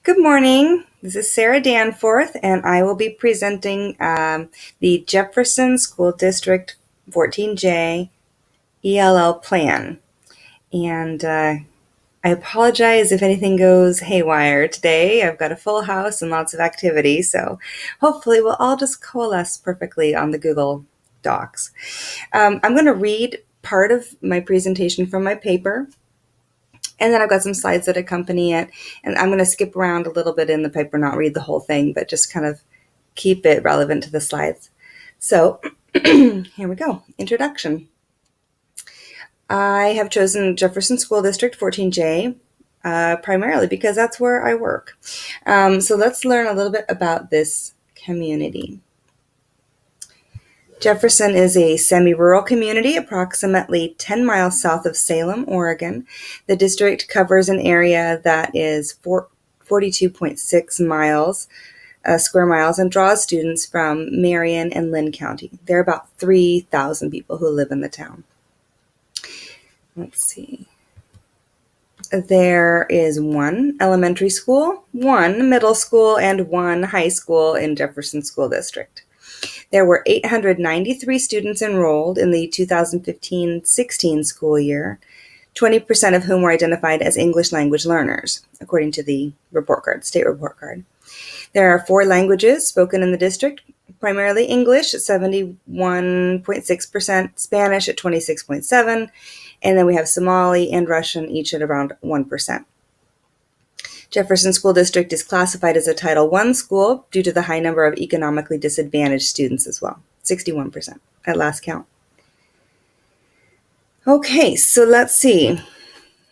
Good morning. This is Sarah Danforth, and I will be presenting the Jefferson School District 14J ELL plan. And I apologize if anything goes haywire today. I've got a full house and lots of activity, so hopefully we'll all just coalesce perfectly on the Google Docs. I'm going to read part of my presentation from my paper. And then I've got some slides that accompany it. And I'm going to skip around a little bit in the paper, not read the whole thing, but just kind of keep it relevant to the slides. So here we go. Introduction. I have chosen Jefferson School District 14J primarily because that's where I work. So let's learn a little bit about this community. Jefferson is a semi-rural community approximately 10 miles south of Salem, Oregon. The district covers an area that is 42.6 square miles and draws students from Marion and Lynn County. There are about 3,000 people who live in the town. Let's see. There is one elementary school, one middle school, and one high school in Jefferson School District. There were 893 students enrolled in the 2015-16 school year, 20% of whom were identified as English language learners, according to the report card, state report card. There are 4 languages spoken in the district, primarily English at 71.6%, Spanish at 26.7%, and then we have Somali and Russian each at around 1%. Jefferson School District is classified as a Title I school due to the high number of economically disadvantaged students as well, 61% at last count. Okay, so let's see.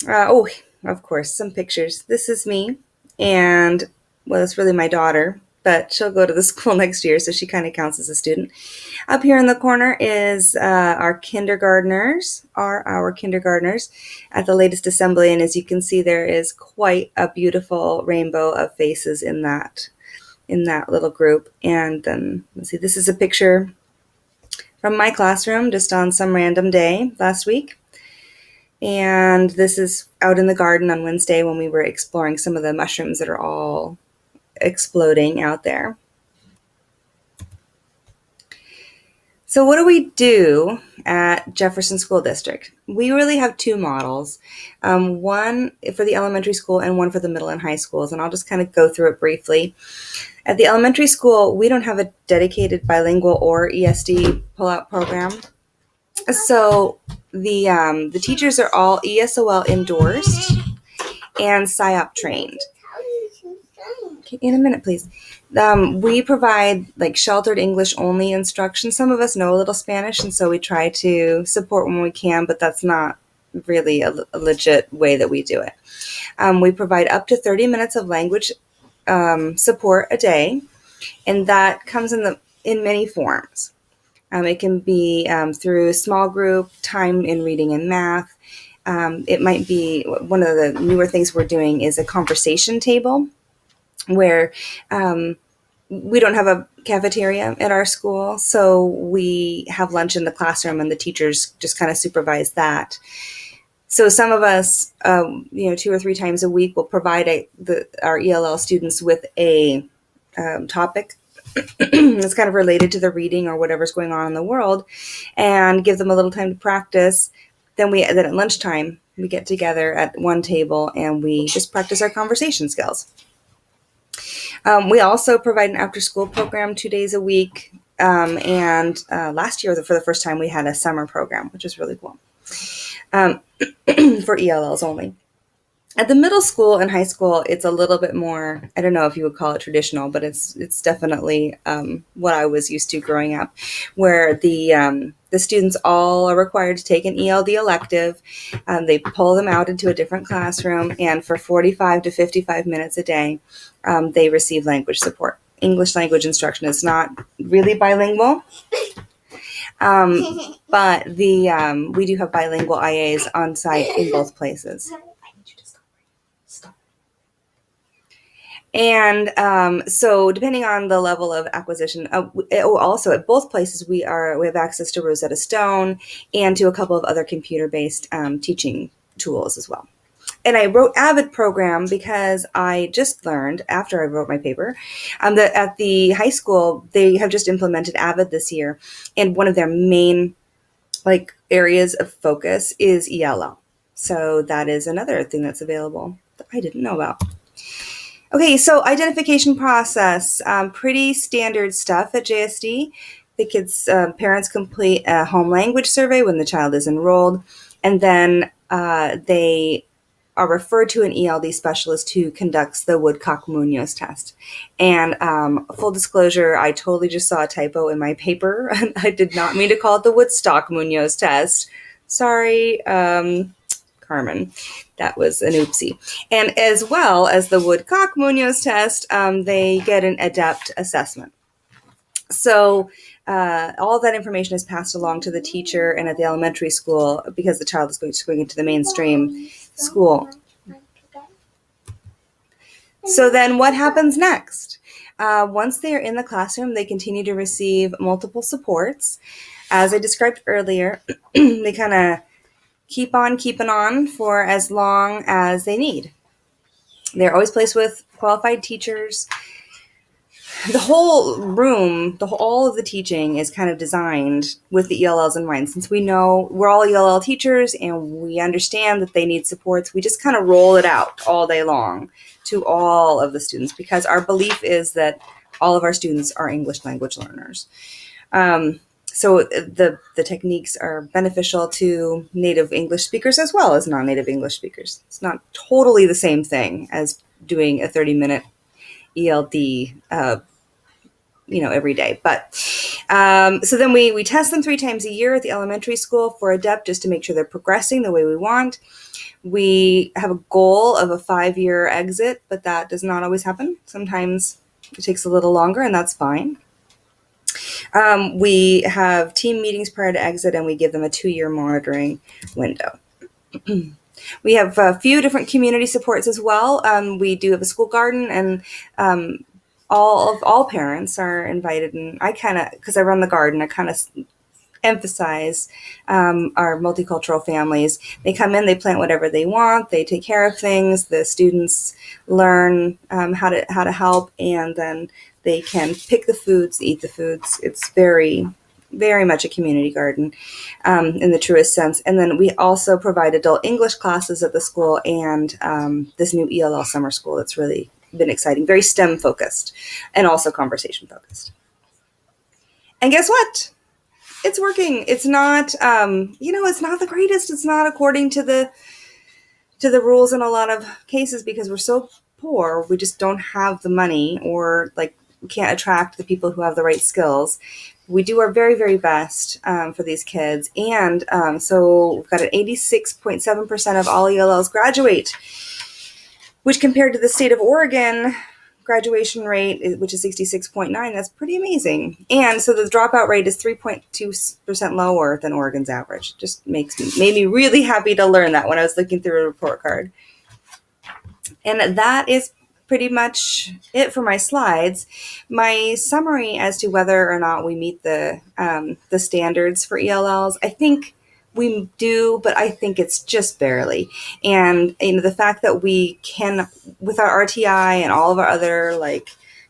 Of course, some pictures. This is me, and, well, it's really my daughter, but she'll go to the school next year, so she kind of counts as a student. Up here in the corner is our kindergartners at the latest assembly, and as you can see, there is quite a beautiful rainbow of faces in that little group. And then, let's see, this is a picture from my classroom just on some random day last week. And this is out in the garden on Wednesday when we were exploring some of the mushrooms that are all exploding out there. So what do we do at Jefferson School District? We really have 2 models, one for the elementary school and one for the middle and high schools, and I'll just kind of go through it briefly. At the elementary school, we don't have a dedicated bilingual or ESD pull-out program. So the teachers are all ESOL endorsed and PSYOP trained. Okay, in a minute, please. We provide like sheltered English only instruction. Some of us know a little Spanish, and so we try to support when we can, but that's not really a legit way that we do it. We provide up to 30 minutes of language support a day, and that comes in many forms. It can be through small group, time in reading and math. It might be, one of the newer things we're doing is a conversation table, where we don't have a cafeteria at our school, so we have lunch in the classroom and the teachers just kind of supervise that. So some of us, 2 or 3 times a week will provide our ELL students with a topic that's kind of related to the reading or whatever's going on in the world, and give them a little time to practice. Then at lunchtime, we get together at one table and we just practice our conversation skills. We also provide an after-school program 2 days a week, and last year, for the first time, we had a summer program, which is really cool, for ELLs only. At the middle school and high school, it's a little bit more, I don't know if you would call it traditional, but it's definitely what I was used to growing up, where the students all are required to take an ELD elective. They pull them out into a different classroom, and for 45 to 55 minutes a day, they receive language support. English language instruction is not really bilingual, but we do have bilingual IAs on site in both places. And so depending on the level of acquisition, also at both places we have access to Rosetta Stone and to a couple of other computer-based teaching tools as well. and I wrote AVID program because I just learned after I wrote my paper that at the high school they have just implemented AVID this year, and one of their main areas of focus is ELL. So that is another thing that's available that I didn't know about. Okay, so identification process, pretty standard stuff at JSD. The kids' parents complete a home language survey when the child is enrolled, and then they are referred to an ELD specialist who conducts the Woodcock-Munoz test. And full disclosure, I totally just saw a typo in my paper. I did not mean to call it the Woodstock-Munoz test. Sorry, Carmen. That was an oopsie. And as well as the Woodcock-Munoz test, they get an ADEPT assessment. So all that information is passed along to the teacher and at the elementary school because the child is going into the mainstream school. So then what happens next? Once they are in the classroom, they continue to receive multiple supports. As I described earlier, they kind of keep on keeping on for as long as they need. They're always placed with qualified teachers. The whole room, all of the teaching is kind of designed with the ELLs in mind. Since we know we're all ELL teachers and we understand that they need supports, we just kind of roll it out all day long to all of the students because our belief is that all of our students are English language learners. So the techniques are beneficial to native English speakers as well as non-native English speakers. It's not totally the same thing as doing a 30-minute ELD every day. But so then we test them 3 times a year at the elementary school for ADEPT just to make sure they're progressing the way we want. We have a goal of a 5-year exit, but that does not always happen. Sometimes it takes a little longer, and that's fine. We have team meetings prior to exit, and we give them a 2-year monitoring window. We have a few different community supports as well. We do have a school garden, and all parents are invited. And I kind of, because I run the garden, I kind of emphasize our multicultural families. They come in, they plant whatever they want, they take care of things. The students learn how to help, and then they can pick the foods, eat the foods. It's very, very much a community garden in the truest sense. And then we also provide adult English classes at the school and this new ELL summer school that's really been exciting, very STEM focused and also conversation focused. And guess what? It's working. It's not, it's not the greatest. It's not according to the rules in a lot of cases because we're so poor. We just don't have the money, or we can't attract the people who have the right skills. We do our very, very best for these kids. And so we've got an 86.7% of all ELLs graduate, which compared to the state of Oregon graduation rate, which is 66.9, that's pretty amazing. And so the dropout rate is 3.2% lower than Oregon's average. Just made me really happy to learn that when I was looking through a report card. And that is pretty much it for my slides. My summary as to whether or not we meet the standards for ELLs, I think we do, but I think it's just barely. And the fact that we can, with our RTI and all of our other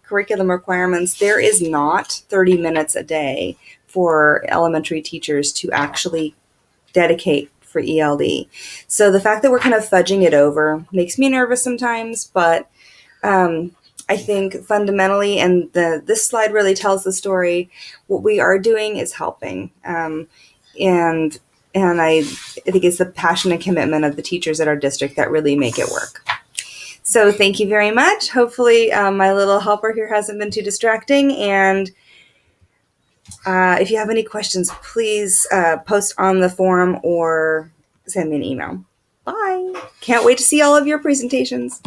curriculum requirements, there is not 30 minutes a day for elementary teachers to actually dedicate for ELD. So the fact that we're kind of fudging it over makes me nervous sometimes, but I think fundamentally, and this slide really tells the story, what we are doing is helping. And I think it's the passion and commitment of the teachers at our district that really make it work. So thank you very much. Hopefully my little helper here hasn't been too distracting. And if you have any questions, please post on the forum or send me an email. Bye. Can't wait to see all of your presentations.